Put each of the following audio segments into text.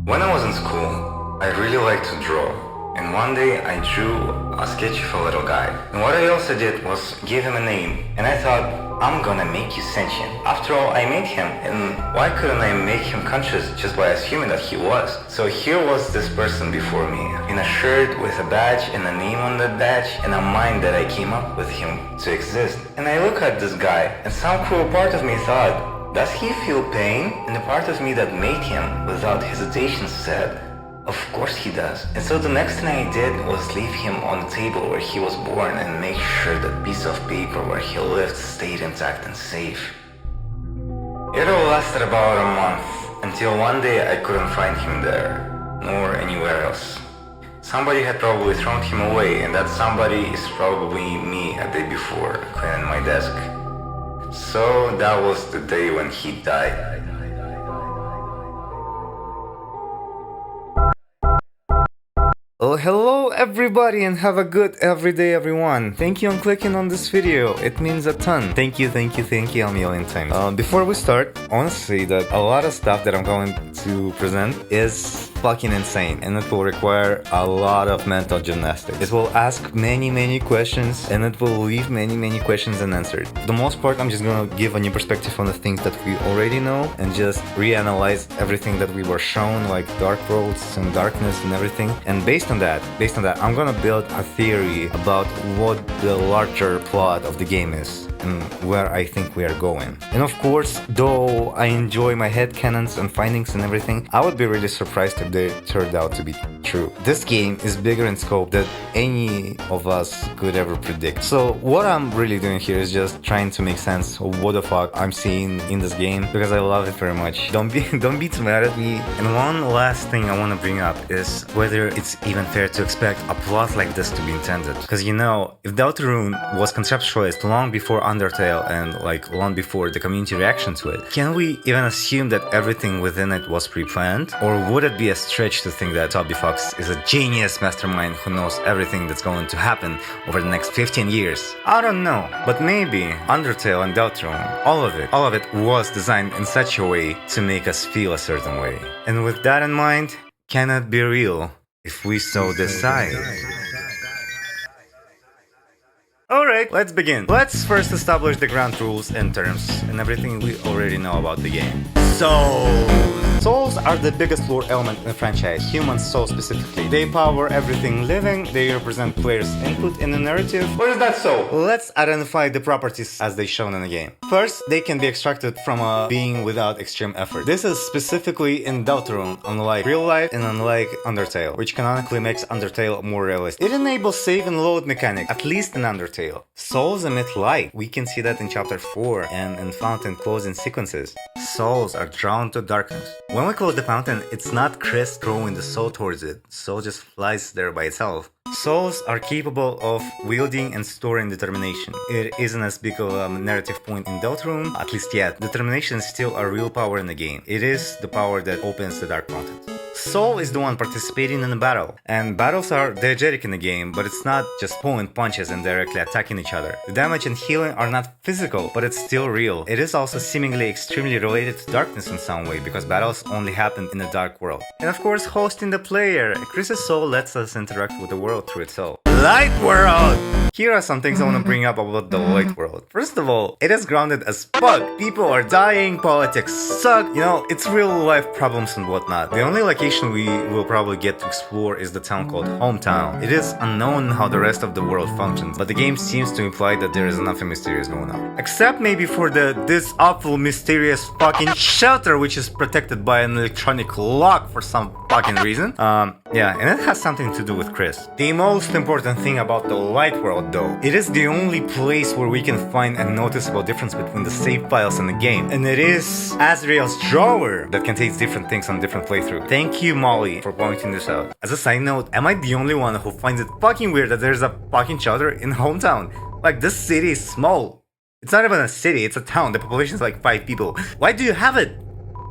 When I was in school, I really liked to draw. And one day I drew a sketch of a little guy. And what I also did was give him a name. And I thought, I'm gonna make you sentient. After all, I made him. And why couldn't I make him conscious just by assuming that he was? So here was this person before me, in a shirt with a badge and a name on that badge, and a mind that I came up with him to exist. And I look at this guy, and some cruel part of me thought, does he feel pain? And the part of me that made him, without hesitation, said, of course he does. And so the next thing I did was leave him on the table where he was born and make sure that piece of paper where he lived stayed intact and safe. It all lasted about a month, until one day I couldn't find him there, nor anywhere else. Somebody had probably thrown him away, and that somebody is probably me a day before, cleaning my desk. So that was the day when he died. Well, hello everybody and have a good everyday everyone. Thank you on clicking on this video. It means a ton. Thank you a million times. Before we start, I want to say that a lot of stuff that I'm going to present is fucking insane and it will require a lot of mental gymnastics. It will ask many questions and it will leave many questions unanswered. For the most part, I'm just gonna give a new perspective on the things that we already know and just reanalyze everything that we were shown, like dark worlds and darkness and everything. And based on that, I'm gonna build a theory about what the larger plot of the game is and where I think we are going. And of course, though I enjoy my headcanons and findings and everything, I would be really surprised if they turned out to be true. This game is bigger in scope than any of us could ever predict. So what I'm really doing here is just trying to make sense of what the fuck I'm seeing in this game, because I love it very much. Don't be too mad at me. And one last thing I want to bring up is whether it's even fair to expect a plot like this to be intended. Because you know, if Deltarune was conceptualized long before Undertale and like long before the community reaction to it, can we even assume that everything within it was pre-planned? Or would it be a stretch to think that Toby Fox is a genius mastermind who knows everything that's going to happen over the next 15 years? I don't know, but maybe Undertale and Deltarune, all of it was designed in such a way to make us feel a certain way. And with that in mind, can it be real if we so decide? Alright, let's begin. Let's first establish the ground rules and terms and everything we already know about the game. Souls are the biggest lore element in the franchise, human souls specifically. They power everything living, they represent players' input in the narrative. Or is that so? Let's identify the properties as they shown in the game. First, they can be extracted from a being without extreme effort. This is specifically in Deltarune, unlike real life and unlike Undertale, which canonically makes Undertale more realistic. It enables save and load mechanic, at least in Undertale. Souls emit light. We can see that in chapter 4 and in fountain closing sequences. Souls are drawn to darkness. When we close the fountain, it's not Chris throwing the soul towards it. Soul just flies there by itself. Souls are capable of wielding and storing determination. It isn't as big of a narrative point in Deltarune, at least yet. Determination is still a real power in the game. It is the power that opens the dark fountain. Soul is the one participating in the battle, and battles are diegetic in the game, but it's not just pulling punches and directly attacking each other. The damage and healing are not physical, but it's still real. It is also seemingly extremely related to darkness in some way, because battles only happen in a dark world. And of course, hosting the player. Chris's soul lets us interact with the world through its soul. Light world! Here are some things I want to bring up about the light world. First of all, it is grounded as fuck. People are dying, politics suck, you know, it's real life problems and whatnot. The only location we will probably get to explore is the town called Hometown. It is unknown how the rest of the world functions, but the game seems to imply that there is nothing mysterious going on. Except maybe for this awful mysterious fucking shelter which is protected by an electronic lock for some fucking reason. Yeah, and it has something to do with Chris. The most important thing about the light world though, it is the only place where we can find a noticeable difference between the save files in the game. And it is Azrael's drawer that contains different things on different playthrough. Thank you, Molly, for pointing this out. As a side note, am I the only one who finds it fucking weird that there's a fucking shelter in Hometown? Like, this city is small. It's not even a city, it's a town. The population is like 5 people. Why do you have it?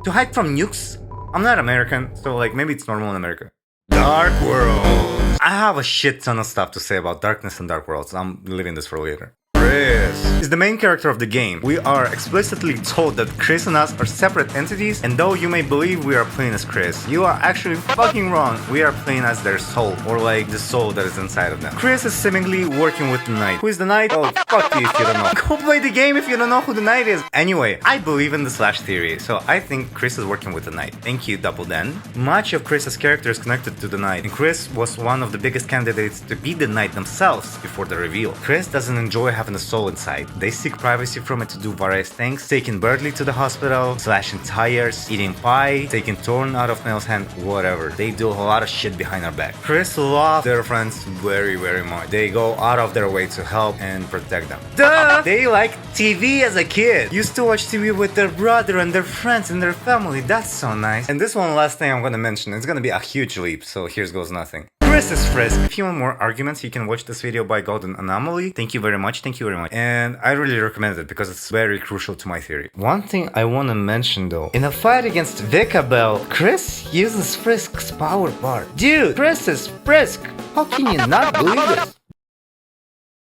To hide from nukes? I'm not American, so like maybe it's normal in America. Dark World. I have a shit ton of stuff to say about darkness and dark worlds. I'm leaving this for later. Chris. is the main character of the game. We are explicitly told that Chris and us are separate entities, and though you may believe we are playing as Chris, you are actually fucking wrong. We are playing as their soul, or like the soul that is inside of them. Chris is seemingly working with the Knight. Who is the Knight? Oh, fuck you if you don't know. Go play the game if you don't know who the Knight is. Anyway, I believe in the Slash theory, so I think Chris is working with the Knight. Thank you, Double Dan. Much of Chris's character is connected to the Knight, and Chris was one of the biggest candidates to be the Knight themselves before the reveal. Chris doesn't enjoy having a soul inside. They seek privacy from it to do various things, taking Birdie to the hospital, slashing tires, eating pie, taking Thorn out of Nail's hand, whatever. They do a lot of shit behind our back. Chris loves their friends very, very much. They go out of their way to help and protect them. Duh! They like TV as a kid. Used to watch TV with their brother and their friends and their family. That's so nice. And this one last thing I'm gonna mention, it's gonna be a huge leap, so here goes nothing. Chris is Frisk. If you want more arguments, you can watch this video by Golden Anomaly. Thank you very much, thank you very much. And I really recommend it because it's very crucial to my theory. One thing I wanna mention though, in a fight against Vicabel, Chris uses Frisk's power bar. Dude, Chris is Frisk. How can you not believe this?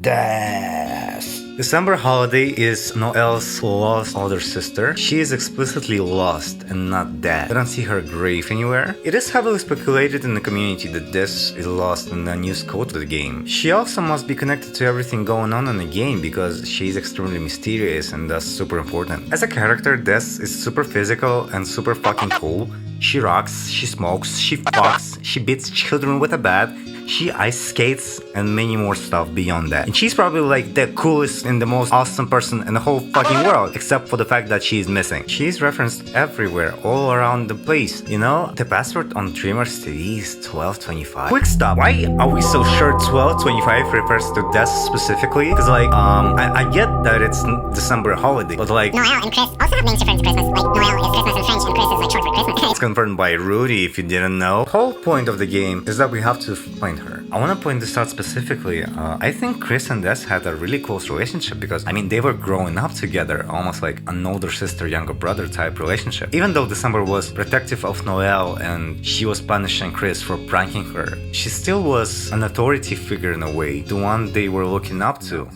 Das. December Holiday is Noelle's lost older sister. She is explicitly lost and not dead. I don't see her grave anywhere. It is heavily speculated in the community that this is lost in the Unused Code of the game. She also must be connected to everything going on in the game because she is extremely mysterious and thus super important. As a character, Des is super physical and super fucking cool. She rocks, she smokes, she fucks, she beats children with a bat, she ice skates, and many more stuff beyond that. And she's probably like the coolest and the most awesome person in the whole fucking world, except for the fact that she is missing. She's referenced everywhere, all around the place. You know, the password on Dreamers TV is 1225. Quick stop, why are we so sure 1225 refers to Des specifically? Because like, I get that it's December holiday, but like... Noel and Chris also have names different to Christmas. Like, Noel is Christmas in French and Chris is like short for Christmas. It's confirmed by Rudy if you didn't know. The whole point of the game is that we have to find her. I want to point this out specifically. I think Chris and Des had a really close relationship because, I mean, they were growing up together, almost like an older sister, younger brother type relationship. Even though December was protective of Noelle and she was punishing Chris for pranking her, she still was an authority figure in a way, the one they were looking up to.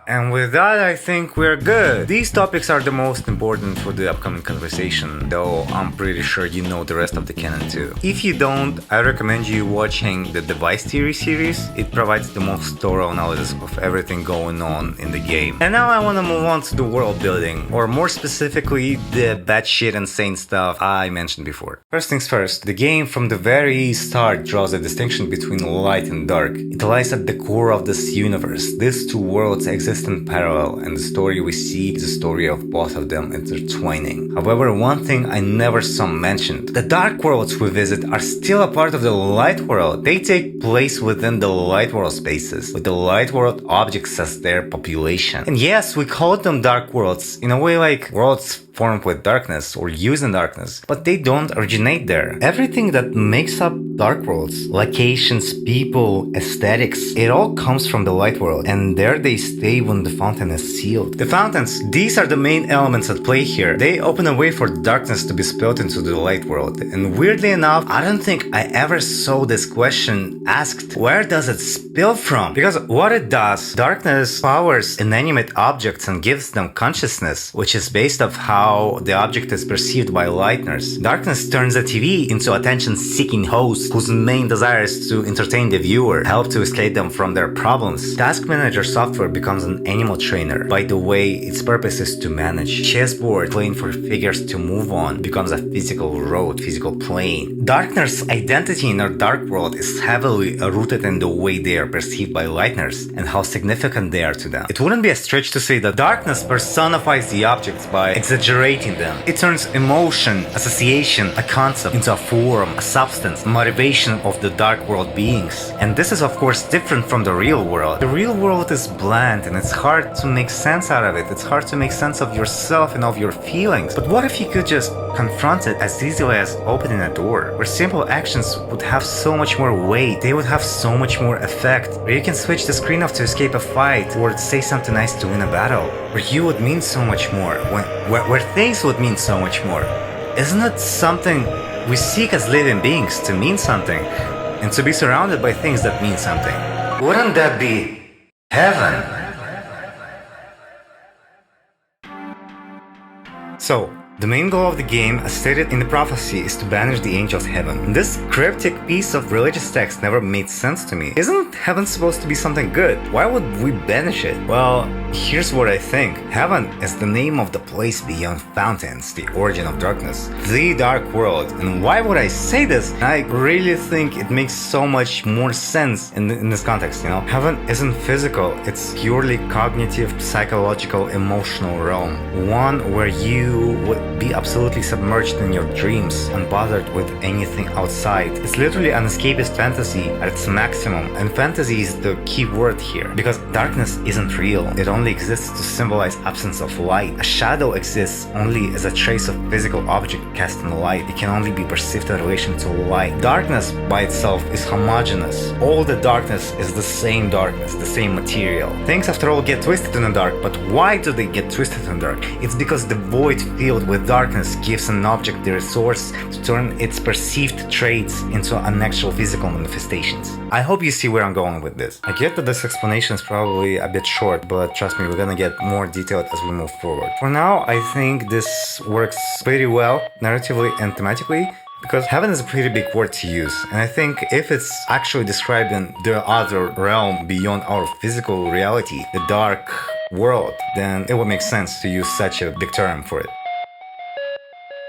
And with that, I think we're good. These topics are the most important for the upcoming conversation, though I'm pretty sure you know the rest of the canon too. If you don't, I recommend you watching the Device Theory series. It provides the most thorough analysis of everything going on in the game. And now I want to move on to the world building, or more specifically, the batshit insane stuff I mentioned before. First things first, the game from the very start draws a distinction between light and dark. It lies at the core of this universe. These two worlds exist in parallel, and the story we see is a story of both of them intertwining. However, one thing I never saw mentioned, the dark worlds we visit are still a part of the light world. They take place within the light world spaces, with the light world objects as their population. And yes, we call them dark worlds, in a way like worlds formed with darkness or used in darkness, but they don't originate there. Everything that makes up dark worlds, locations, people, aesthetics, it all comes from the light world, and there they stay when the fountain is sealed. The fountains, these are the main elements at play here. They open a way for darkness to be spilled into the light world, and weirdly enough, I don't think I ever saw this question asked, where does it spill from? Because what it does, darkness powers inanimate objects and gives them consciousness, which is based off how the object is perceived by lighteners. Darkness turns the TV into attention-seeking host whose main desire is to entertain the viewer, help to escape them from their problems. Task Manager software becomes an animal trainer. By the way, its purpose is to manage. Chessboard, playing for figures to move on, becomes a physical road, physical plane. Darkness' identity in our dark world is heavily rooted in the way they are perceived by lighteners and how significant they are to them. It wouldn't be a stretch to say that darkness personifies the objects by exaggerating them. It turns emotion, association, a concept into a form, a substance, a motivation of the dark world beings. And this is of course different from the real world. The real world is bland and it's hard to make sense out of it. It's hard to make sense of yourself and of your feelings. But what if you could just confront it as easily as opening a door, where simple actions would have so much more weight, they would have so much more effect, where you can switch the screen off to escape a fight or say something nice to win a battle, where you would mean so much more, where things would mean so much more. Isn't it something we seek as living beings, to mean something and to be surrounded by things that mean something? Wouldn't that be heaven? So, the main goal of the game, as stated in the prophecy, is to banish the angels heaven. This cryptic piece of religious text never made sense to me. Isn't heaven supposed to be something good? Why would we banish it? Well, here's what I think. Heaven is the name of the place beyond fountains, the origin of darkness, the dark world. And why would I say this? I really think it makes so much more sense in this context, you know? Heaven isn't physical, it's purely cognitive, psychological, emotional realm. One where you would be absolutely submerged in your dreams, unbothered with anything outside. It's literally an escapist fantasy at its maximum, and fantasy is the key word here, because darkness isn't real. It only exists to symbolize absence of light. A shadow exists only as a trace of physical object cast in light. It can only be perceived in relation to light. Darkness by itself is homogeneous. All the darkness is the same darkness, the same material. Things after all get twisted in the dark, but why do they get twisted in the dark? It's because the void filled with darkness gives an object the resource to turn its perceived traits into an actual physical manifestations. I hope you see where I'm going with this. I get that this explanation is probably a bit short, but trust me, we're gonna get more detailed as we move forward. For now, I think this works pretty well, narratively and thematically, because heaven is a pretty big word to use, and I think if it's actually describing the other realm beyond our physical reality, the dark world, then it would make sense to use such a big term for it.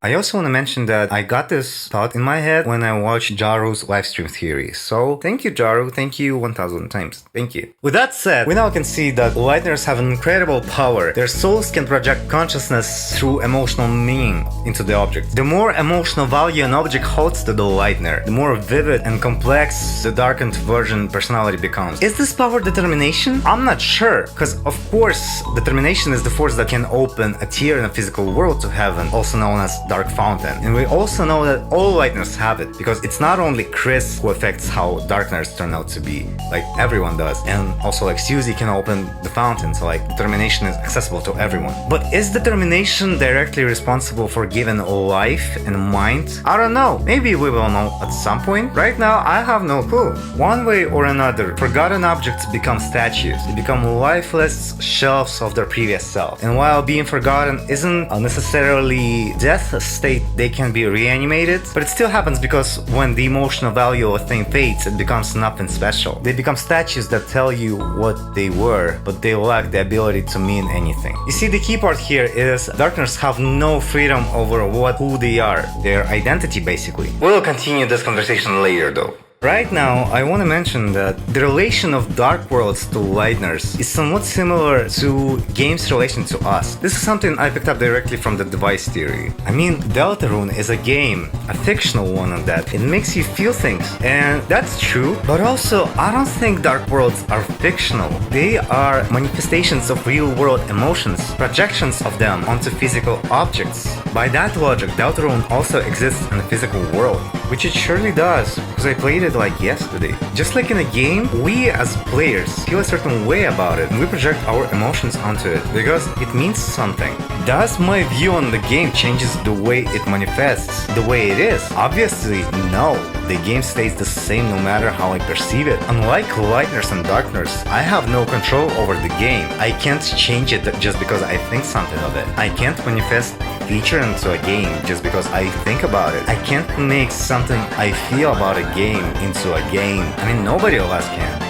I also want to mention that I got this thought in my head when I watched Jaru's livestream theory. So thank you, Jaru. Thank you 1000 times. Thank you. With that said, we now can see that Lightners have an incredible power. Their souls can project consciousness through emotional meaning into the object. The more emotional value an object holds to the Lightner, the more vivid and complex the darkened version personality becomes. Is this power determination? I'm not sure, because of course, determination is the force that can open a tier in a physical world to heaven, also known as Dark Fountain. And we also know that all Lightners have it, because it's not only Chris who affects how Darkners turn out to be, like everyone does, and also like Susie can open the fountain, so like determination is accessible to everyone. But is determination directly responsible for giving life and mind? I don't know. Maybe we will know at some point. Right now, I have no clue. One way or another, forgotten objects become statues. They become lifeless shelves of their previous self. And while being forgotten isn't necessarily death state, they can be reanimated, but it still happens because when the emotional value of a thing fades, it becomes nothing special. They become statues that tell you what they were, but they lack the ability to mean anything. You see, the key part here is Darkners have no freedom over who they are, their identity basically. We'll continue this conversation later though. Right now, I want to mention that the relation of Dark Worlds to Lightners is somewhat similar to games' relation to us. This is something I picked up directly from the device theory. I mean, Deltarune is a game, a fictional one at that. It makes you feel things, and that's true, but also, I don't think Dark Worlds are fictional. They are manifestations of real-world emotions, projections of them onto physical objects. By that logic, Deltarune also exists in the physical world, which it surely does, because I played it like yesterday. Just like in a game, we as players feel a certain way about it, and we project our emotions onto it because it means something. Does my view on the game changes the way it manifests, the way it is? Obviously, no. The game stays the same no matter how I perceive it. Unlike Lightners and Darkners, I have no control over the game. I can't change it just because I think something of it. I can't manifest feature into a game just because I think about it. I can't make something I feel about a game into a game. I mean, nobody else can.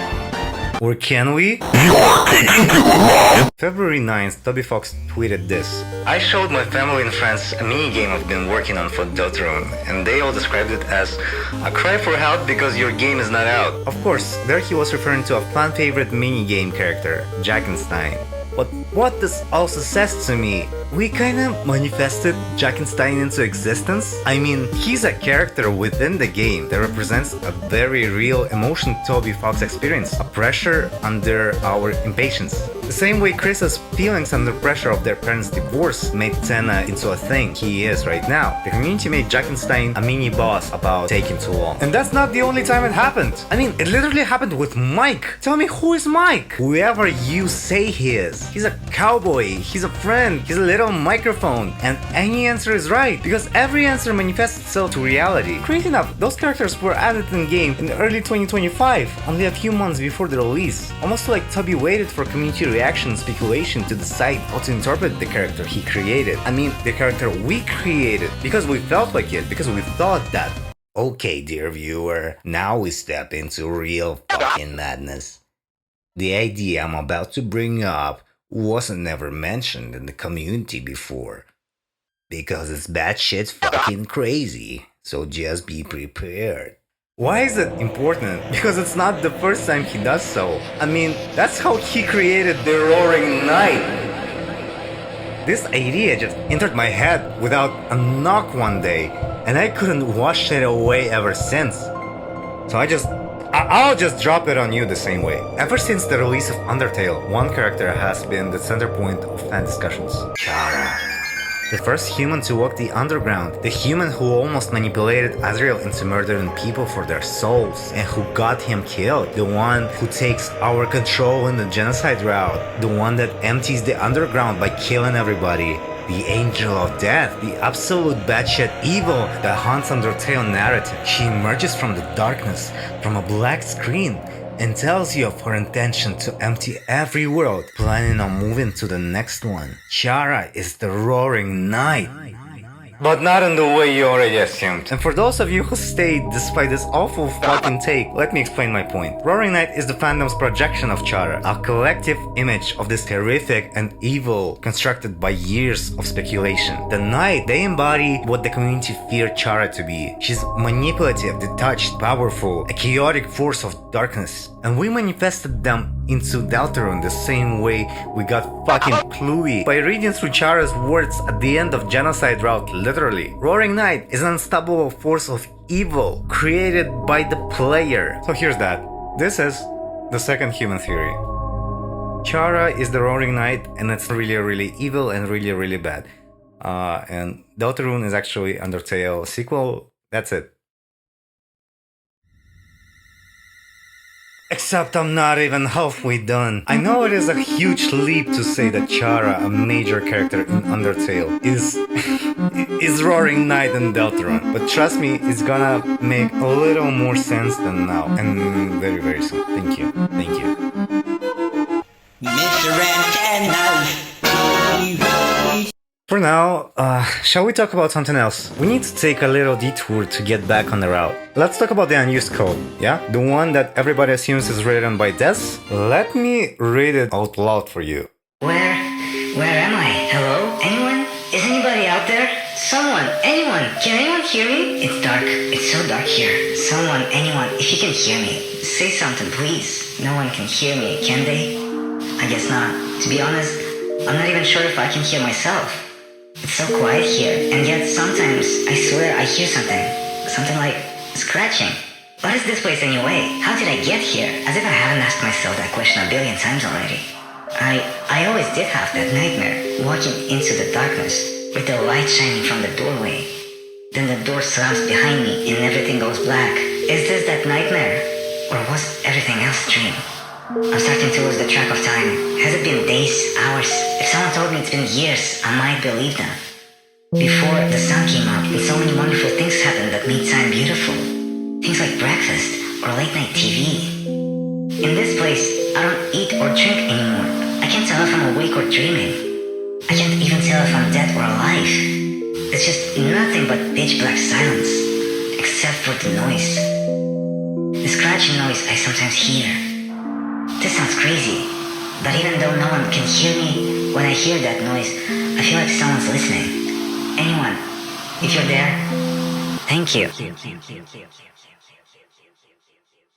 Or can we? February 9th, Toby Fox tweeted this. I showed my family and friends a mini-game I've been working on for Deltarune, and they all described it as a cry for help because your game is not out. Of course, there he was referring to a fan favorite mini-game character, Jackenstein. But what this also says to me, we kinda manifested Jackenstein into existence. I mean, he's a character within the game that represents a very real emotion Toby Fox experienced, a pressure under our impatience. The same way Chris's feelings under pressure of their parents' divorce made Senna into a thing he is right now. The community made Jackenstein a mini-boss about taking too long. And that's not the only time it happened. I mean, it literally happened with Mike. Tell me, who is Mike? Whoever you say he is. He's a cowboy, he's a friend, he's a little little microphone, and any answer is right, because every answer manifests itself to reality. Crazy enough, those characters were added in-game in early 2025, only a few months before the release. Almost like Toby waited for community reaction and speculation to decide how to interpret the character he created. I mean, the character we created, because we felt like it, because we thought that. Okay, dear viewer, now we step into real fucking madness. The idea I'm about to bring up wasn't never mentioned in the community before, because it's batshit fucking crazy, so just be prepared. Why is it important? Because it's not the first time he does so. I mean, that's how he created the Roaring Knight. This idea just entered my head without a knock one day, and I couldn't wash it away ever since. So I'll just drop it on you the same way. Ever since the release of Undertale, one character has been the center point of fan discussions. Chara. The first human to walk the underground, the human who almost manipulated Azrael into murdering people for their souls, and who got him killed, the one who takes our control in the genocide route, the one that empties the underground by killing everybody, the angel of death, the absolute batshit evil that haunts Undertale narrative. She emerges from the darkness, from a black screen, and tells you of her intention to empty every world, planning on moving to the next one. Chara is the Roaring Knight. But not in the way you already assumed. And for those of you who stayed despite this awful fucking take, let me explain my point. Roaring Knight is the fandom's projection of Chara, a collective image of this horrific and evil constructed by years of speculation. The Knight, they embody what the community feared Chara to be. She's manipulative, detached, powerful, a chaotic force of darkness. And we manifested them into Deltarune the same way we got fucking Pluie by reading through Chara's words at the end of Genocide Route, literally. Roaring Knight is an unstoppable force of evil created by the player. So here's that. This is the second human theory. Chara is the Roaring Knight, and it's really evil and really bad. And Deltarune is actually Undertale sequel. That's it. Except I'm not even halfway done. I know it is a huge leap to say that Chara, a major character in Undertale, is Roaring Knight in Deltarune. But trust me, it's gonna make a little more sense than now. And very soon. Thank you. Mr. For now, shall we talk about something else? We need to take a little detour to get back on the route. Let's talk about the Unused Code, yeah? The one that everybody assumes is written by Des. Let me read it out loud for you. Where am I? Hello? Anyone? Is anybody out there? Someone, anyone, can anyone hear me? It's dark. It's so dark here. Someone, anyone, if you can hear me, say something, please. No one can hear me, can they? I guess not. To be honest, I'm not even sure if I can hear myself. It's so quiet here, and yet sometimes I swear I hear something like scratching. What is this place anyway? How did I get here? As if I haven't asked myself that question a billion times already. I always did have that nightmare, walking into the darkness, with the light shining from the doorway. Then the door slams behind me and everything goes black. Is this that nightmare? Or was everything else a dream? I'm starting to lose the track of time. Has it been days, hours? If someone told me it's been years, I might believe them. Before the sun came up, and so many wonderful things happened that made time beautiful. Things like breakfast or late night TV. In this place, I don't eat or drink anymore. I can't tell if I'm awake or dreaming. I can't even tell if I'm dead or alive. It's just nothing but pitch black silence, except for the noise. The scratching noise I sometimes hear. This sounds crazy, but even though no one can hear me, when I hear that noise, I feel like someone's listening. Anyone, if you're there, thank you.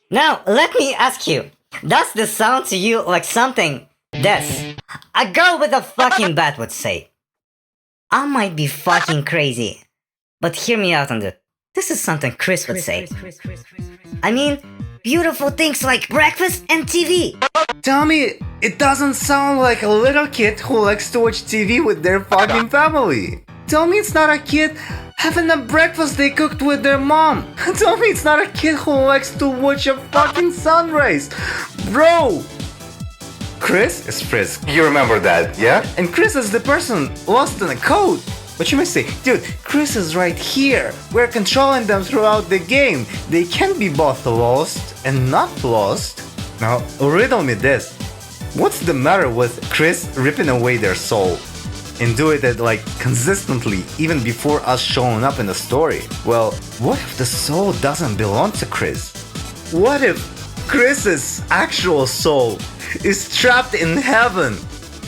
Now, let me ask you, does this sound to you like something this, a girl with a fucking bat would say? I might be fucking crazy, but hear me out on this. This is something Chris would say. I mean, beautiful things like breakfast and TV. Tell me, it doesn't sound like a little kid who likes to watch TV with their fucking family. Tell me it's not a kid having a breakfast they cooked with their mom. Tell me it's not a kid who likes to watch a fucking sunrise. Bro, Chris is Frisk. You remember that, yeah? And Chris is the person lost in a code. But you may say, dude, Chris is right here. We're controlling them throughout the game. They can be both lost and not lost. Now, riddle me this. What's the matter with Chris ripping away their soul? And doing it like consistently, even before us showing up in the story? Well, what if the soul doesn't belong to Chris? What if Chris's actual soul is trapped in heaven?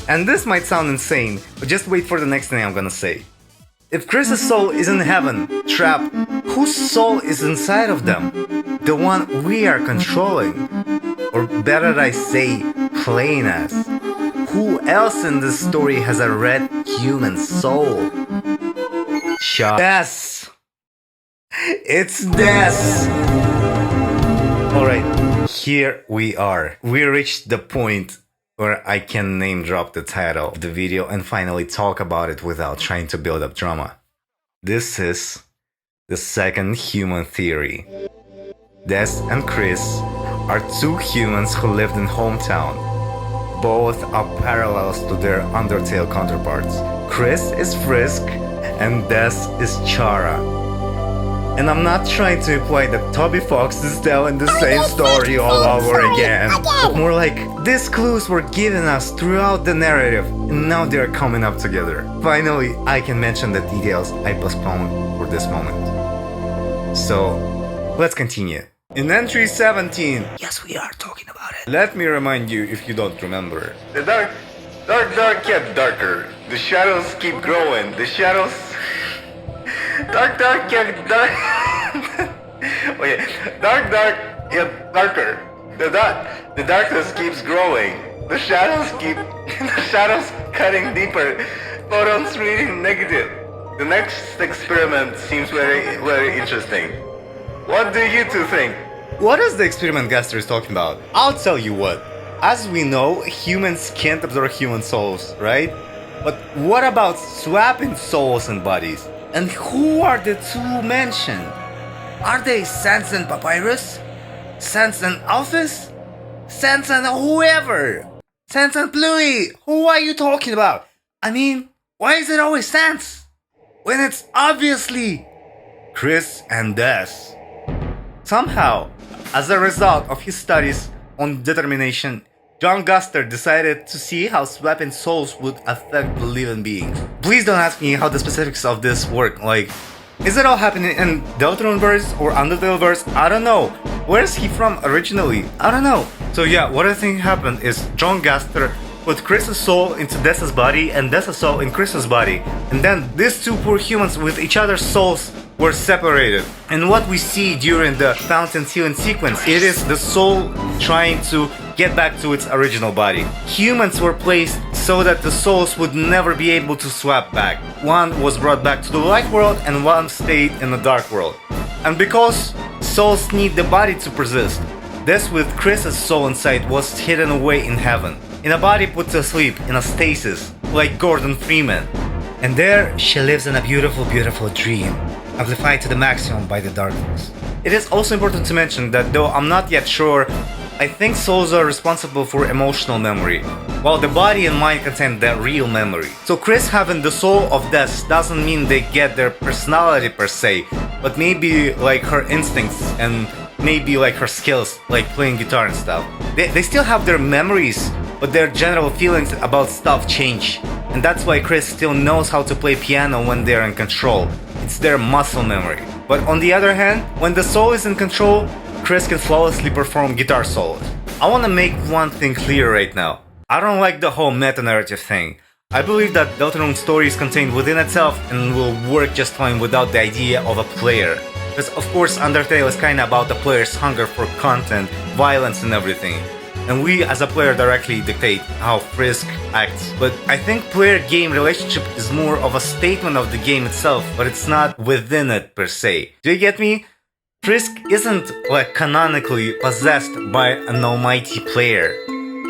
And this might sound insane, but just wait for the next thing I'm gonna say. If Chris's soul is in heaven, trapped, whose soul is inside of them? The one we are controlling? Or better I say, playing as? Who else in this story has a red human soul? Des! It's Des! Alright, here we are. We reached the point where I can name drop the title of the video and finally talk about it without trying to build up drama. This is the second human theory. Des and Chris are two humans who lived in Hometown. Both are parallels to their Undertale counterparts. Chris is Frisk and Des is Chara. And I'm not trying to imply that Toby Fox is telling the same story all over again. But more like, these clues were given us throughout the narrative, and now they're coming up together. Finally, I can mention the details I postponed for this moment. So, let's continue. In entry 17, yes, we are talking about it. Let me remind you if you don't remember. The dark get darker. The shadows keep growing. The shadows... Dark get dark. Wait, dark get darker. The darkness keeps growing. The shadows cutting deeper. Photons reading negative. The next experiment seems very interesting. What do you two think? What is the experiment Gaster is talking about? I'll tell you what. As we know, humans can't absorb human souls, right? But what about swapping souls and bodies? And who are the two mentioned? Are they Sans and Papyrus? Sans and Alphys? Sans and whoever? Sans and Bluey? Who are you talking about? I mean, why is it always Sans? When it's obviously Chris and Des. Somehow, as a result of his studies on determination, John Guster decided to see how swapping souls would affect the living beings. Please don't ask me how the specifics of this work, like, is it all happening in Deltarune verse or Undertale verse? I don't know. Where is he from originally? I don't know. So yeah, what I think happened is John Guster put Chris's soul into Des's body and Des's soul in Chris's body. And then these two poor humans with each other's souls were separated. And what we see during the Fountain Healing sequence, it is the soul trying to get back to its original body. Humans were placed so that the souls would never be able to swap back. One was brought back to the light world and one stayed in the dark world. And because souls need the body to persist, this with Chris's soul inside was hidden away in heaven, in a body put to sleep in a stasis, like Gordon Freeman. And there she lives in a beautiful, beautiful dream, amplified to the maximum by the darkness. It is also important to mention that though I'm not yet sure, I think souls are responsible for emotional memory, while the body and mind contain the real memory. So Chris having the soul of Des doesn't mean they get their personality per se, but maybe like her instincts and maybe like her skills, like playing guitar and stuff. They still have their memories, but their general feelings about stuff change. And that's why Chris still knows how to play piano when they're in control. It's their muscle memory. But on the other hand, when the soul is in control, Chris can flawlessly perform guitar solos. I wanna make one thing clear right now. I don't like the whole meta-narrative thing. I believe that Deltarune story is contained within itself and will work just fine without the idea of a player. Because of course Undertale is kinda about the player's hunger for content, violence and everything. And we as a player directly dictate how Frisk acts. But I think player-game relationship is more of a statement of the game itself, but it's not within it per se. Do you get me? Frisk isn't like canonically possessed by an almighty player.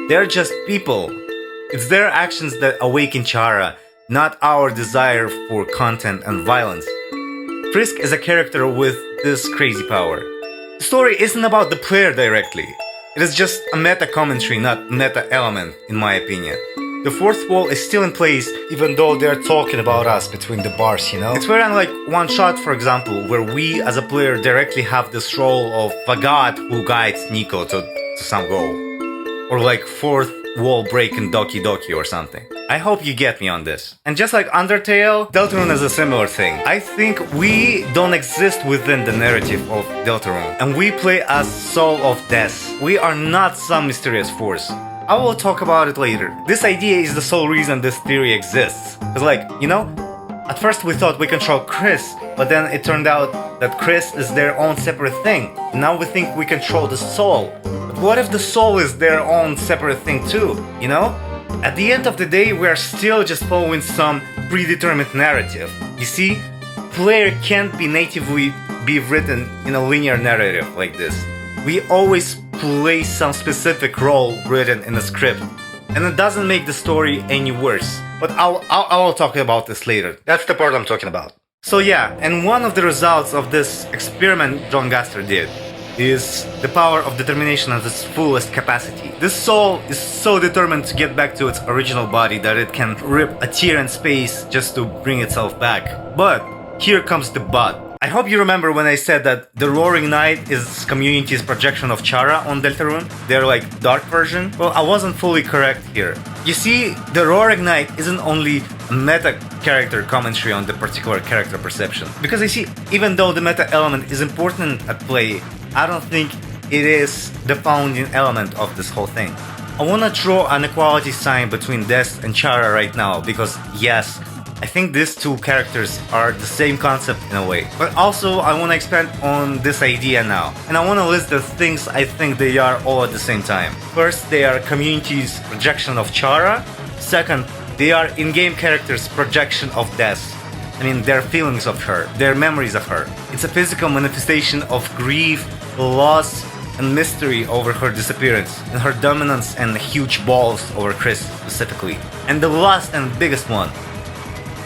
They're just people. It's their actions that awaken Chara, not our desire for content and violence. Frisk is a character with this crazy power. The story isn't about the player directly. It is just a meta commentary, not meta element, in my opinion. The fourth wall is still in place, even though they're talking about us between the bars, you know? It's very unlike One Shot, for example, where we as a player directly have this role of a god who guides Nico to some goal. Or like fourth wall break in Doki Doki or something. I hope you get me on this. And just like Undertale, Deltarune is a similar thing. I think we don't exist within the narrative of Deltarune, and we play as Soul of Death. We are not some mysterious force. I will talk about it later. This idea is the sole reason this theory exists. It's like, you know, at first we thought we control Chris, but then it turned out that Chris is their own separate thing. Now we think we control the soul. But what if the soul is their own separate thing too, you know? At the end of the day, we are still just following some predetermined narrative. You see, player can't be natively be written in a linear narrative like this. We always play some specific role written in the script, and it doesn't make the story any worse. But I'll talk about this later. That's the part I'm talking about. So yeah, and one of the results of this experiment John Gaster did is the power of determination at its fullest capacity. This soul is so determined to get back to its original body that it can rip a tear in space just to bring itself back. But here comes the but. I hope you remember when I said that the Roaring Knight is community's projection of Chara on Deltarune. They're like dark version. Well, I wasn't fully correct here. You see, the Roaring Knight isn't only a meta character commentary on the particular character perception. Because you see, even though the meta element is important at play, I don't think it is the founding element of this whole thing. I wanna draw an equality sign between Death and Chara right now, because yes, I think these two characters are the same concept in a way. But also, I want to expand on this idea now. And I want to list the things I think they are all at the same time. First, they are community's projection of Chara. Second, they are in-game characters' projection of Death. I mean, their feelings of her, their memories of her. It's a physical manifestation of grief, loss, and mystery over her disappearance, and her dominance and huge balls over Chris specifically. And the last and biggest one,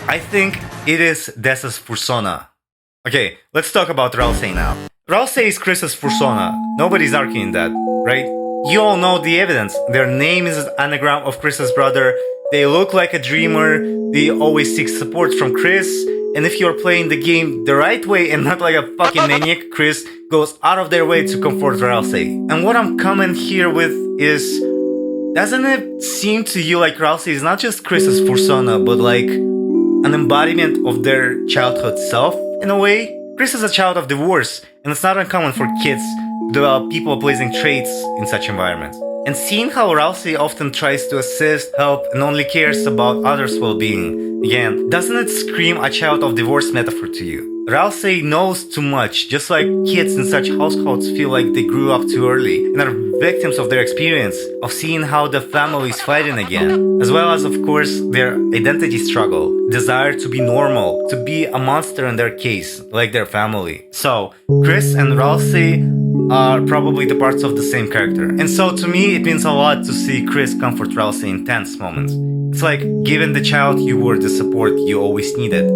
I think it is Death's Fursona. Okay, let's talk about Ralsei now. Ralsei is Chris's Fursona. Nobody's arguing that, right? You all know the evidence. Their name is an anagram of Chris's brother. They look like a dreamer. They always seek support from Chris. And if you're playing the game the right way and not like a fucking maniac, Chris goes out of their way to comfort Ralsei. And what I'm coming here with is, doesn't it seem to you like Ralsei is not just Chris's Fursona, but like an embodiment of their childhood self, in a way? Chris is a child of divorce, and it's not uncommon for kids to develop people-pleasing traits in such environments. And seeing how Ralsei often tries to assist, help, and only cares about others' well-being, again, doesn't it scream a child of divorce metaphor to you? Ralsei knows too much, just like kids in such households feel like they grew up too early and are victims of their experience of seeing how the family is fighting again, as well as, of course, their identity struggle, desire to be normal, to be a monster in their case, like their family. So, Chris and Ralsei are probably the parts of the same character. And so to me, it means a lot to see Chris comfort Ralsei in tense moments. It's like giving the child you were the support you always needed.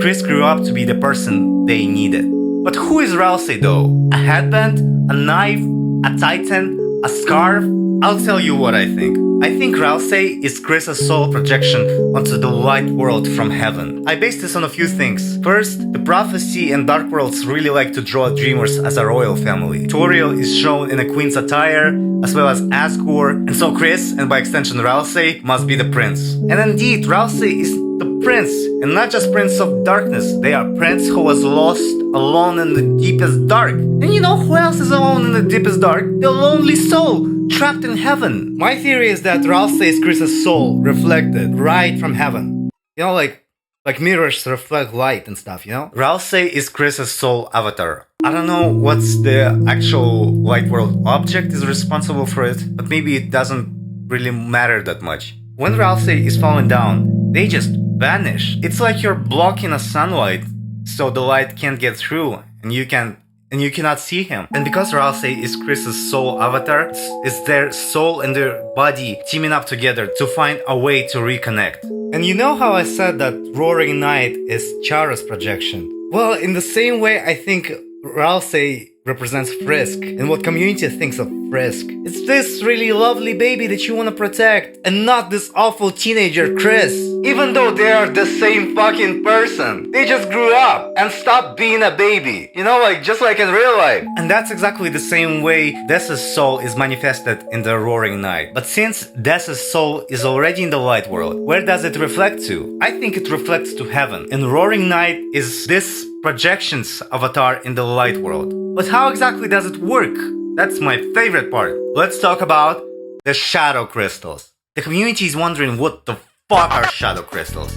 Chris grew up to be the person they needed. But who is Ralsei though? A headband? A knife? A titan? A scarf? I'll tell you what I think. I think Ralsei is Chris's soul projection onto the light world from heaven. I base this on a few things. First, the prophecy and dark worlds really like to draw dreamers as a royal family. Toriel is shown in a queen's attire, as well as Asgore, and so Chris, and by extension Ralsei, must be the prince. And indeed, Ralsei is the prince, and not just prince of darkness. They are prince who was lost alone in the deepest dark. And you know who else is alone in the deepest dark? The lonely soul, trapped in heaven. My theory is that Ralsei is Chris's soul reflected right from heaven. You know, like mirrors reflect light and stuff, you know? Ralsei is Chris's soul avatar. I don't know what's the actual light world object is responsible for it, but maybe it doesn't really matter that much. When Ralsei is falling down, they just vanish. It's like you're blocking a sunlight, so the light can't get through, and you cannot see him. And because Ralsei is Chris's soul avatar, it's their soul and their body teaming up together to find a way to reconnect. And you know how I said that Roaring Knight is Chara's projection? Well, in the same way, I think Ralsei represents Frisk and what community thinks of Frisk. It's this really lovely baby that you want to protect, and not this awful teenager Chris. Even though they are the same fucking person, they just grew up and stopped being a baby. You know, like just like in real life. And that's exactly the same way Dessa's soul is manifested in the Roaring Night. But since Dessa's soul is already in the light world, where does it reflect to? I think it reflects to heaven. And Roaring Night is this projection's avatar in the light world. But how exactly does it work? That's my favorite part. Let's talk about the shadow crystals. The community is wondering what the fuck are shadow crystals?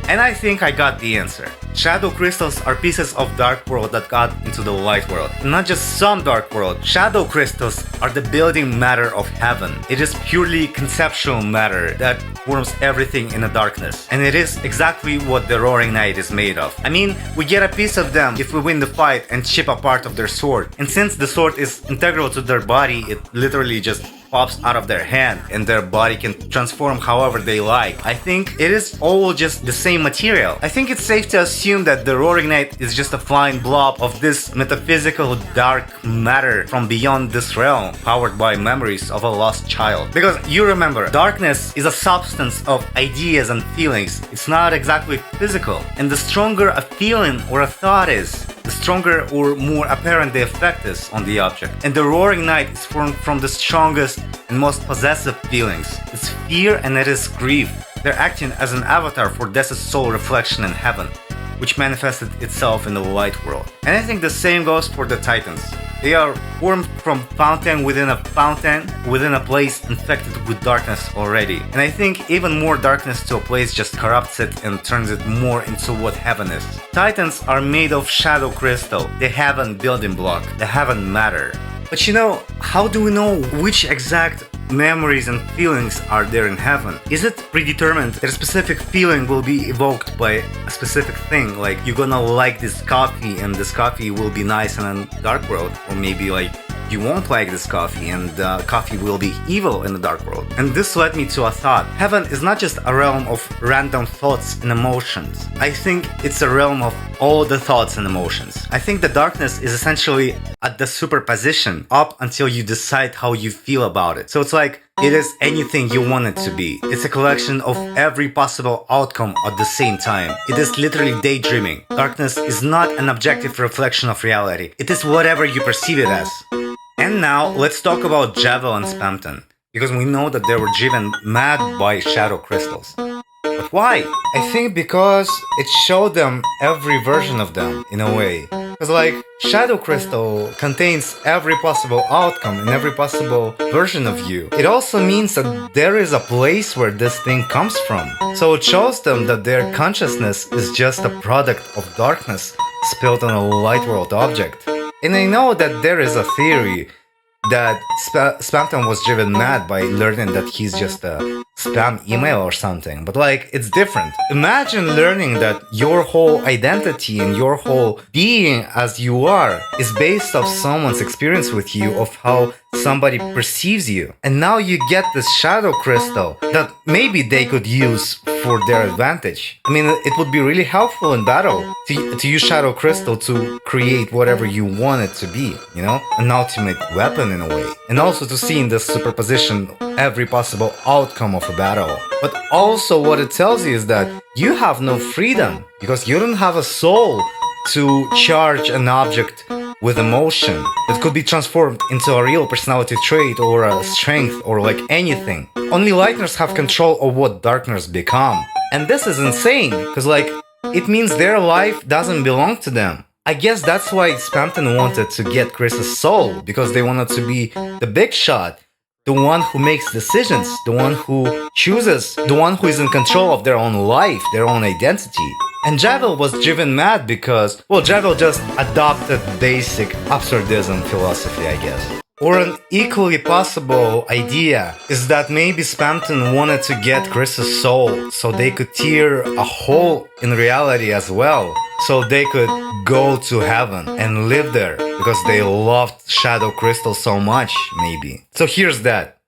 And I think I got the answer. Shadow crystals are pieces of dark world that got into the light world. Not just some dark world. Shadow crystals are the building matter of heaven. It is purely conceptual matter that forms everything in the darkness. And it is exactly what the Roaring Night is made of. I mean, we get a piece of them if we win the fight and chip a part of their sword. And since the sword is integral to their body, it literally just pops out of their hand and their body can transform however they like. I think it is all just the same material. I think it's safe to assume that the Roaring Night is just a flying blob of this metaphysical dark matter from beyond this realm, powered by memories of a lost child. Because you remember, darkness is a substance of ideas and feelings. It's not exactly physical. And the stronger a feeling or a thought is, the stronger or more apparent the effect is on the object. And the Roaring Night is formed from the strongest and most possessive feelings. It's fear and it is grief. They're acting as an avatar for Dessa's soul reflection in heaven, which manifested itself in the light world. And I think the same goes for the Titans. They are formed from fountain within a place infected with darkness already. And I think even more darkness to a place just corrupts it and turns it more into what heaven is. Titans are made of shadow crystal, the heaven building block, the heaven matter. But you know, how do we know which exact memories and feelings are there in heaven? Is it predetermined that a specific feeling will be evoked by a specific thing? Like you're gonna like this coffee and this coffee will be nice in a dark world, or maybe like you won't like this coffee and coffee will be evil in the dark world. And this led me to a thought. Heaven is not just a realm of random thoughts and emotions. I think it's a realm of all the thoughts and emotions. I think the darkness is essentially at the superposition up until you decide how you feel about it. So it's like it is anything you want it to be. It's a collection of every possible outcome at the same time. It is literally daydreaming. Darkness is not an objective reflection of reality. It is whatever you perceive it as. And now let's talk about Javel and Spamton, because we know that they were driven mad by shadow crystals. But why? I think because it showed them every version of them in a way. Because like shadow crystal contains every possible outcome and every possible version of you. It also means that there is a place where this thing comes from. So it shows them that their consciousness is just a product of darkness spilled on a light world object. And I know that there is a theory that Spamton was driven mad by learning that he's just a spam email or something, but like it's different. Imagine learning that your whole identity and your whole being as you are is based off someone's experience with you, of how somebody perceives you. And now you get this shadow crystal that maybe they could use for their advantage. I mean, it would be really helpful in battle to use shadow crystal to create whatever you want it to be, you know? An ultimate weapon in a way. And also to see in this superposition every possible outcome of a battle. But also what it tells you is that you have no freedom, because you don't have a soul to charge an object with emotion that could be transformed into a real personality trait or a strength or like anything. Only lightners have control of what darkners become. And this is insane, because like it means their life doesn't belong to them. I guess that's why Spamton wanted to get Chris's soul, because they wanted to be the big shot, the one who makes decisions, the one who chooses, the one who is in control of their own life, their own identity. And Javel was driven mad because, well, Javel just adopted basic absurdism philosophy, I guess. Or an equally possible idea is that maybe Spamton wanted to get Chris's soul so they could tear a hole in reality as well, so they could go to heaven and live there because they loved Shadow Crystal so much, maybe. So here's that.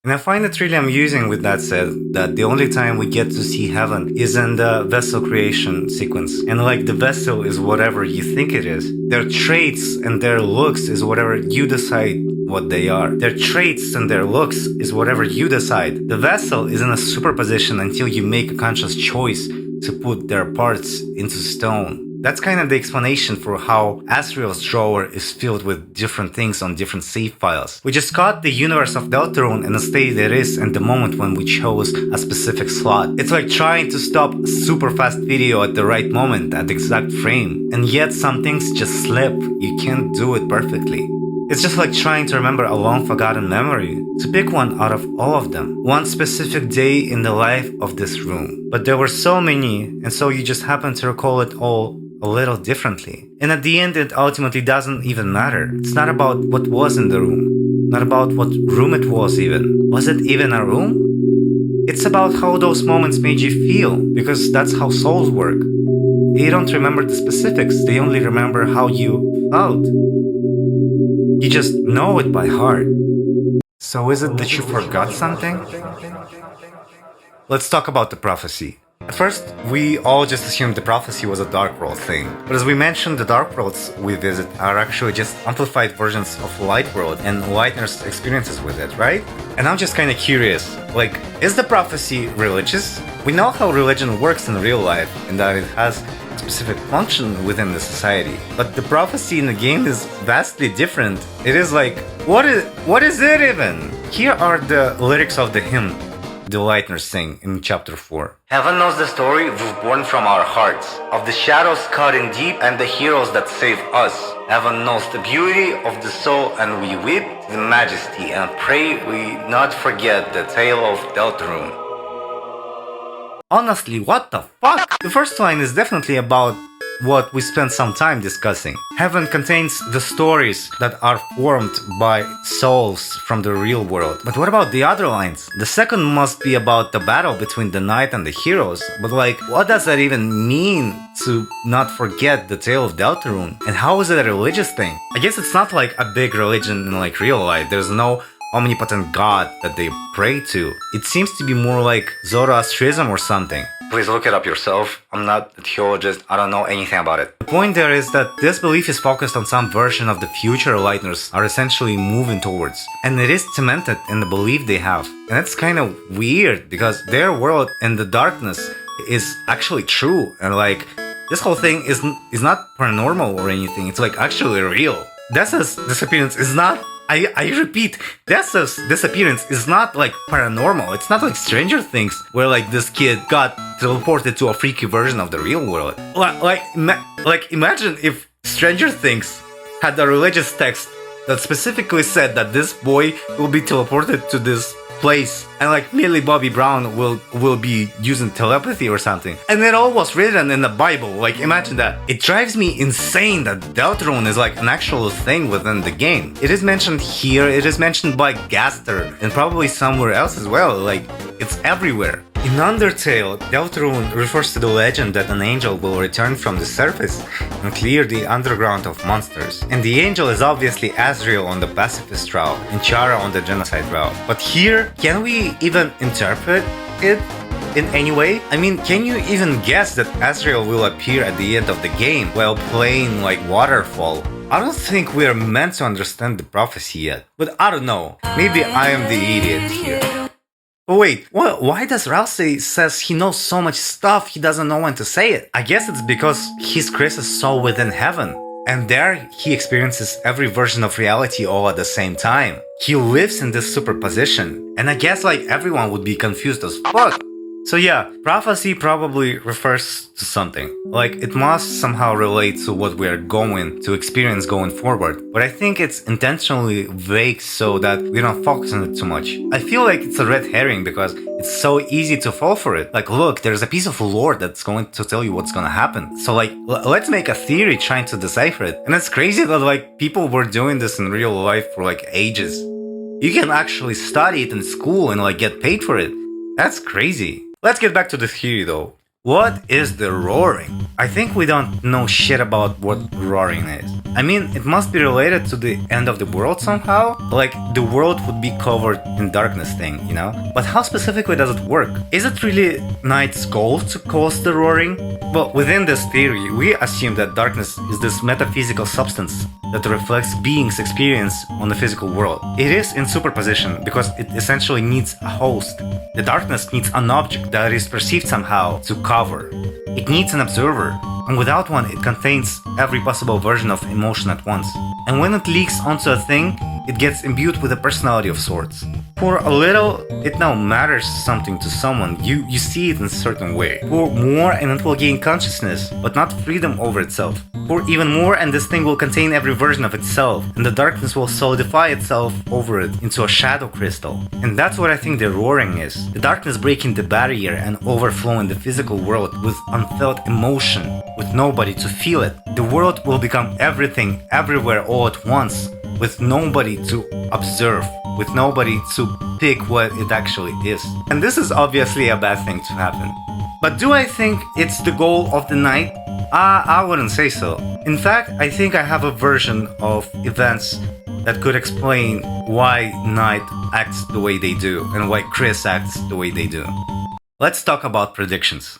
And I find it really amusing with that said that the only time we get to see heaven is in the vessel creation sequence. And like the vessel is whatever you think it is. Their traits and their looks is whatever you decide what they are. Their traits and their looks is whatever you decide. The vessel is in a superposition until you make a conscious choice to put their parts into stone. That's kind of the explanation for how Asriel's drawer is filled with different things on different save files. We just got the universe of Deltarune in the state it is in the moment when we chose a specific slot. It's like trying to stop a super fast video at the right moment, at the exact frame. And yet some things just slip. You can't do it perfectly. It's just like trying to remember a long forgotten memory, to pick one out of all of them. One specific day in the life of this room. But there were so many, and so you just happen to recall it all a little differently. And at the end, it ultimately doesn't even matter. It's not about what was in the room, not about what room it was even. Was it even a room? It's about how those moments made you feel, because that's how souls work. They don't remember the specifics, they only remember how you felt. You just know it by heart. So is it that you forgot something? Let's talk about the prophecy. At first, we all just assumed the prophecy was a Dark World thing. But as we mentioned, the Dark Worlds we visit are actually just amplified versions of Light World and Lightner's experiences with it, right? And I'm just kinda curious, like, is the prophecy religious? We know how religion works in real life and that it has a specific function within the society. But the prophecy in the game is vastly different. It is like, what is it even? Here are the lyrics of the hymn the Lightners sing in chapter 4. Heaven knows the story we've born from our hearts, of the shadows cut in deep and the heroes that save us. Heaven knows the beauty of the soul and we weep the majesty and pray we not forget the tale of Deltarune. Honestly, what the fuck? The first line is definitely about what we spent some time discussing. Heaven contains the stories that are formed by souls from the real world. But what about the other lines? The second must be about the battle between the knight and the heroes. But like, what does that even mean to not forget the tale of Deltarune? And how is it a religious thing? I guess it's not like a big religion in like real life. There's no omnipotent god that they pray to. It seems to be more like Zoroastrianism or something. Please look it up yourself. I'm not a theologist, I don't know anything about it. The point there is that this belief is focused on some version of the future Lightners are essentially moving towards. And it is cemented in the belief they have. And it's kind of weird because their world in the darkness is actually true. And like, this whole thing is not paranormal or anything, it's like actually real. Dessa's disappearance is not, I repeat, Dessa's disappearance is not like paranormal. It's not like Stranger Things, where like this kid got teleported to a freaky version of the real world. Like imagine if Stranger Things had a religious text that specifically said that this boy will be teleported to this place and like Millie Bobby Brown will be using telepathy or something. And it all was written in the Bible. Like imagine that. It drives me insane that Deltarune is like an actual thing within the game. It is mentioned here, it is mentioned by Gaster and probably somewhere else as well. Like it's everywhere. In Undertale, Deltarune refers to the legend that an angel will return from the surface and clear the underground of monsters. And the angel is obviously Asriel on the pacifist route and Chara on the genocide route. But here, can we even interpret it in any way? I mean, can you even guess that Asriel will appear at the end of the game while playing like Waterfall? I don't think we're meant to understand the prophecy yet, but I don't know. Maybe I am the idiot here. But wait, why does Rousey says he knows so much stuff he doesn't know when to say it? I guess it's because he's Chris's soul within heaven. And there he experiences every version of reality all at the same time. He lives in this superposition. And I guess like everyone would be confused as fuck. So yeah, prophecy probably refers to something. Like it must somehow relate to what we are going to experience going forward. But I think it's intentionally vague so that we don't focus on it too much. I feel like it's a red herring because it's so easy to fall for it. Like look, there's a piece of lore that's going to tell you what's gonna happen. So like, let's make a theory trying to decipher it. And it's crazy that like people were doing this in real life for like ages. You can actually study it in school and like get paid for it. That's crazy. Let's get back to the theory though. What is the roaring? I think we don't know shit about what roaring is. I mean, it must be related to the end of the world somehow. Like, the world would be covered in darkness thing, you know? But how specifically does it work? Is it really night's goal to cause the roaring? Well, within this theory, we assume that darkness is this metaphysical substance that reflects being's experience on the physical world. It is in superposition because it essentially needs a host. The darkness needs an object that is perceived somehow to cover. It needs an observer, and without one it contains every possible version of emotion at once. And when it leaks onto a thing, it gets imbued with a personality of sorts. For a little, it now matters something to someone, you see it in a certain way. For more, and it will gain consciousness, but not freedom over itself. For even more, and this thing will contain every version of itself, and the darkness will solidify itself over it into a shadow crystal. And that's what I think the roaring is. The darkness breaking the barrier and overflowing the physical world with unfelt emotion, with nobody to feel it. The world will become everything, everywhere, all at once, with nobody to observe, with nobody to pick what it actually is. And this is obviously a bad thing to happen. But do I think it's the goal of the night? I wouldn't say so. In fact, I think I have a version of events that could explain why Night acts the way they do and why Chris acts the way they do. Let's talk about predictions.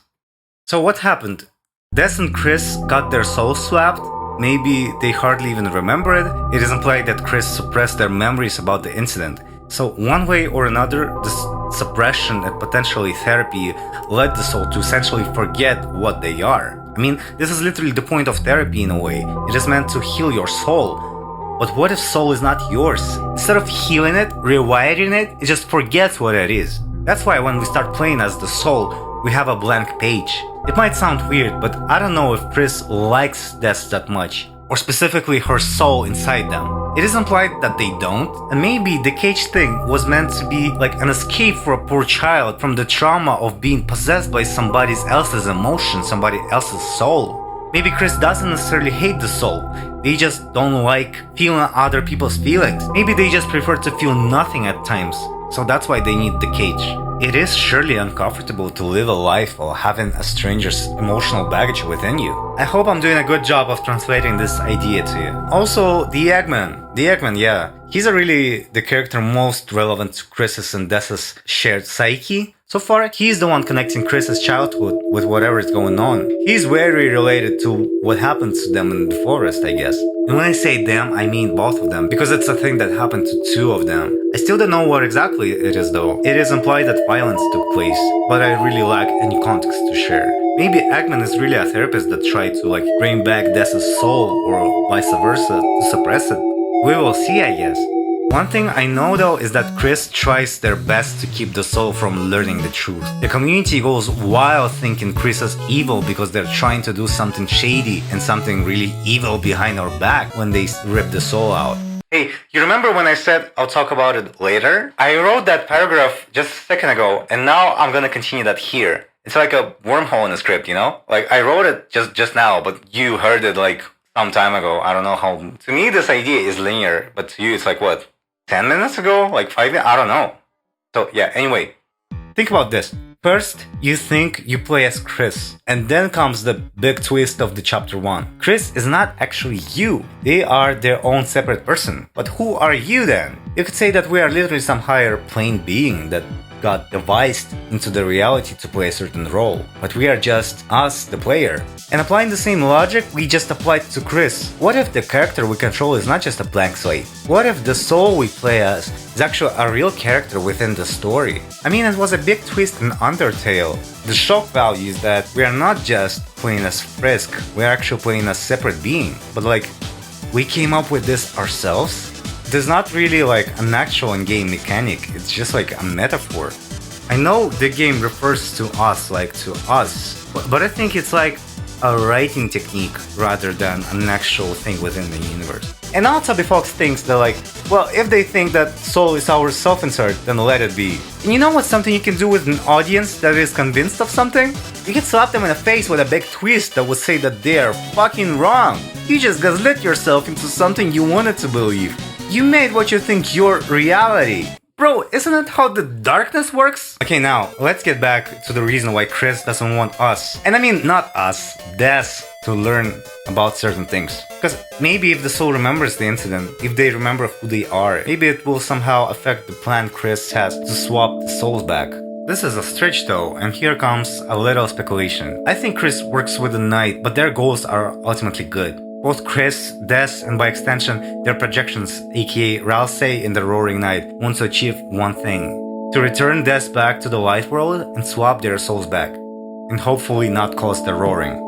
So what happened? Des and Chris got their souls swapped. Maybe they hardly even remember it. It is implied that Chris suppressed their memories about the incident. So one way or another, this suppression and potentially therapy led the soul to essentially forget what they are. I mean, this is literally the point of therapy in a way. It is meant to heal your soul. But what if soul is not yours? Instead of healing it, rewiring it, it just forgets what it is. That's why when we start playing as the soul, we have a blank page. It might sound weird, but I don't know if Chris likes Des that much, or specifically her soul inside them. It is implied that they don't, and maybe the cage thing was meant to be like an escape for a poor child from the trauma of being possessed by somebody else's emotion, somebody else's soul. Maybe Chris doesn't necessarily hate the soul, they just don't like feeling other people's feelings. Maybe they just prefer to feel nothing at times, so that's why they need the cage. It is surely uncomfortable to live a life while having a stranger's emotional baggage within you. I hope I'm doing a good job of translating this idea to you. Also, the Eggman, yeah. He's really the character most relevant to Chris's and Des's shared psyche. So far, he's the one connecting Chris's childhood with whatever is going on. He's very related to what happened to them in the forest, I guess. And when I say them, I mean both of them, because it's a thing that happened to two of them. I still don't know what exactly it is though. It is implied that violence took place, but I really lack any context to share. Maybe Eggman is really a therapist that tried to bring back Des's soul, or vice versa, to suppress it. We will see, I guess. One thing I know though is that Chris tries their best to keep the soul from learning the truth. The community goes wild thinking Chris is evil because they're trying to do something shady and something really evil behind our back when they rip the soul out. Hey, you remember when I said I'll talk about it later? I wrote that paragraph just a second ago, and now I'm gonna continue that here. It's like a wormhole in the script, you know? I wrote it just now, but you heard it some time ago. I don't know how. To me, this idea is linear, but to you, it's what? 10 minutes ago? 5 minutes? I don't know. So yeah, anyway. Think about this. First, you think you play as Chris, and then comes the big twist of the chapter 1. Chris is not actually you. They are their own separate person. But who are you then? You could say that we are literally some higher plane being that got devised into the reality to play a certain role. But we are just us, the player. And applying the same logic, we just applied to Chris. What if the character we control is not just a blank slate? What if the soul we play as is actually a real character within the story? I mean, it was a big twist in Undertale. The shock value is that we are not just playing as Frisk, we are actually playing as a separate being. But we came up with this ourselves? There's not really an actual in-game mechanic, it's just a metaphor. I know the game refers to us, but I think it's a writing technique rather than an actual thing within the universe. And now Toby Fox thinks that if they think that soul is our self-insert, then let it be. And you know what's something you can do with an audience that is convinced of something? You can slap them in the face with a big twist that would say that they are fucking wrong. You just gaslit yourself into something you wanted to believe. You made what you think your reality. Bro, isn't that how the darkness works? Okay, now, let's get back to the reason why Chris doesn't want us, and I mean not us, Des, to learn about certain things. Because maybe if the soul remembers the incident, if they remember who they are, maybe it will somehow affect the plan Chris has to swap the souls back. This is a stretch though, and here comes a little speculation. I think Chris works with the Knight, but their goals are ultimately good. Both Chris, Des, and by extension, their projections, aka Ralsei and the Roaring Knight, want to achieve one thing. To return Des back to the light world and swap their souls back. And hopefully not cause the roaring.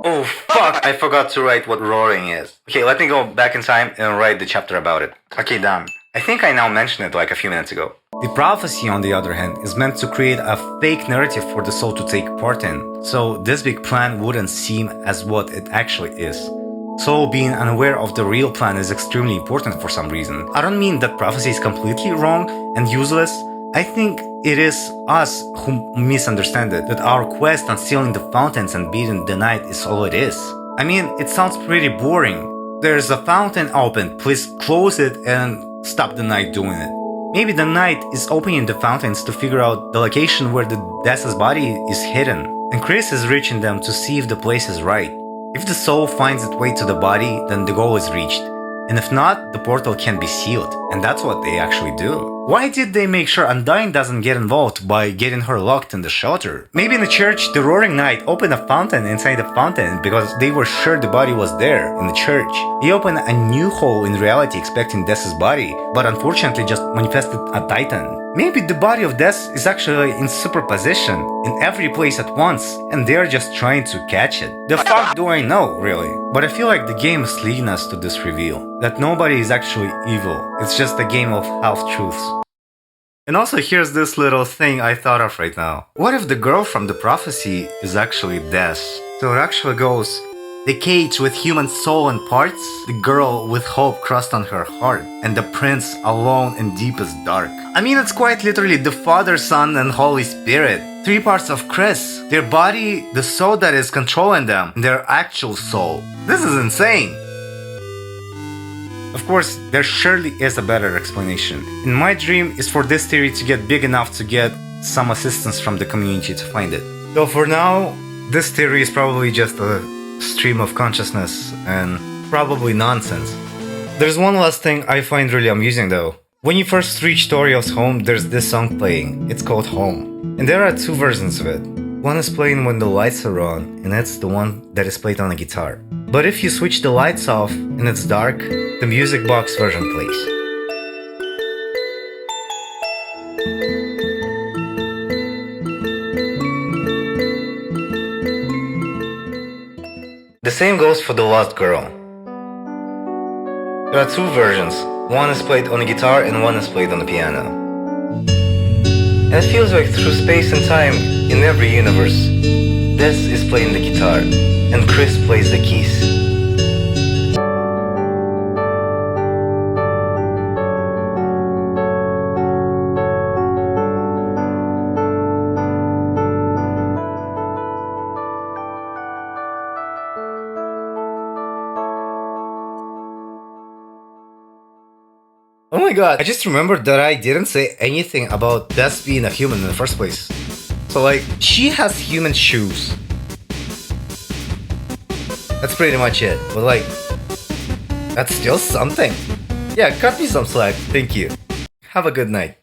Oh fuck, I forgot to write what roaring is. Okay, let me go back in time and write the chapter about it. Okay, done. I think I now mentioned it like a few minutes ago. The prophecy, on the other hand, is meant to create a fake narrative for the soul to take part in. So this big plan wouldn't seem as what it actually is. So being unaware of the real plan is extremely important for some reason. I don't mean that prophecy is completely wrong and useless. I think it is us who misunderstand it, that our quest on stealing the fountains and beating the Knight is all it is. I mean, it sounds pretty boring. There's a fountain open, please close it and stop the Knight doing it. Maybe the Knight is opening the fountains to figure out the location where the Des's body is hidden, and Chris is reaching them to see if the place is right. If the soul finds its way to the body, then the goal is reached. And if not, the portal can be sealed. And that's what they actually do. Why did they make sure Undyne doesn't get involved by getting her locked in the shelter? Maybe in the church, the Roaring Knight opened a fountain inside the fountain because they were sure the body was there, in the church. He opened a new hole in reality expecting Des's body, but unfortunately just manifested a titan. Maybe the body of Des is actually in superposition, in every place at once, and they're just trying to catch it. The fuck do I know, really? But I feel like the game is leading us to this reveal, that nobody is actually evil, it's just a game of half-truths. And also here's this little thing I thought of right now. What if the girl from the prophecy is actually Des? So it actually goes, the cage with human soul and parts, the girl with hope crossed on her heart, and the prince alone in deepest dark. I mean, it's quite literally the Father, Son, and Holy Spirit. Three parts of Chris. Their body, the soul that is controlling them, and their actual soul. This is insane! Of course, there surely is a better explanation. And my dream is for this theory to get big enough to get some assistance from the community to find it. So for now, this theory is probably just a stream of consciousness and probably nonsense. There's one last thing I find really amusing though. When you first reach Toriel's home, there's this song playing. It's called Home. And there are two versions of it. One is playing when the lights are on, and that's the one that is played on a guitar. But if you switch the lights off and it's dark, the music box version plays. The same goes for The Lost Girl. There are two versions. One is played on the guitar and one is played on the piano. And it feels like through space and time, in every universe, Des is playing the guitar and Chris plays the keys. Oh my god, I just remembered that I didn't say anything about Des being a human in the first place. So like, she has human shoes. That's pretty much it, but like, that's still something. Yeah, cut me some slack, thank you. Have a good night.